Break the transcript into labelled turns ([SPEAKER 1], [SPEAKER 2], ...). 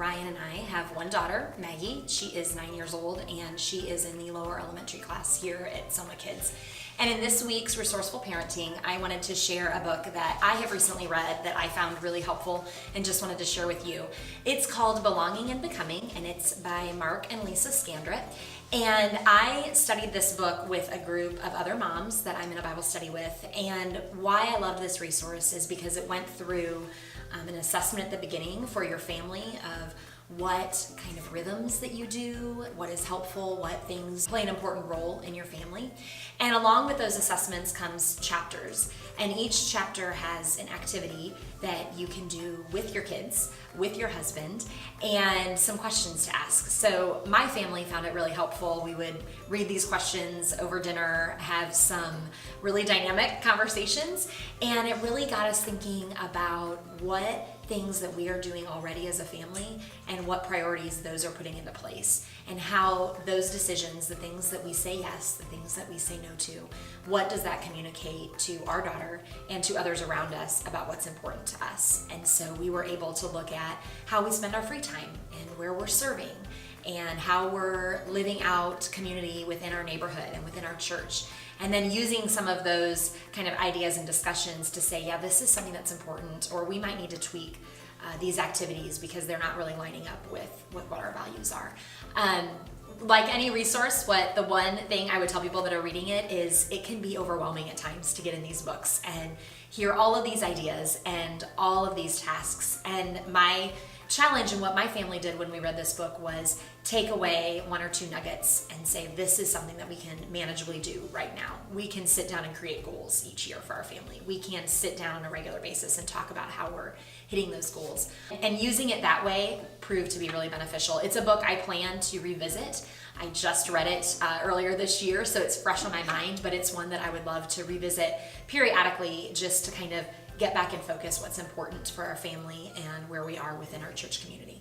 [SPEAKER 1] Ryan and I have one daughter, Maggie. She is 9 years old, and she is in the lower elementary class here at Soma Kids. And in this week's Resourceful Parenting, I wanted to share a book that I have recently read that I found really helpful and just wanted to share with you. It's called Belonging and Becoming, and it's by Mark and Lisa Scandrett. And I studied this book with a group of other moms that I'm in a Bible study with. And why I loved this resource is because it went through an assessment at the beginning for your family of what kind of rhythms that you do, what is helpful, what things play an important role in your family. And along with those assessments comes chapters. And each chapter has an activity that you can do with your kids, with your husband, and some questions to ask. So my family found it really helpful. We would read these questions over dinner, have some really dynamic conversations, and it really got us thinking about what things that we are doing already as a family and what priorities those are putting into place, and how those decisions, the things that we say yes, the things that we say no to, what does that communicate to our daughter and to others around us about what's important to us. And so we were able to look at how we spend our free time and where we're serving and how we're living out community within our neighborhood and within our church. And then using some of those kind of ideas and discussions to say, yeah, this is something that's important, or we might need to tweak these activities because they're not really lining up with what our values are. Like any resource, the one thing I would tell people that are reading it is it can be overwhelming at times to get in these books and hear all of these ideas and all of these tasks. And my challenge and what my family did when we read this book was take away one or two nuggets and say, this is something that we can manageably do right now. We can sit down and create goals each year for our family. We can sit down on a regular basis and talk about how we're hitting those goals. And using it that way proved to be really beneficial. It's a book I plan to revisit. I just read it earlier this year, so it's fresh on my mind, but it's one that I would love to revisit periodically just to kind of get back in focus what's important for our family and where we are within our church community.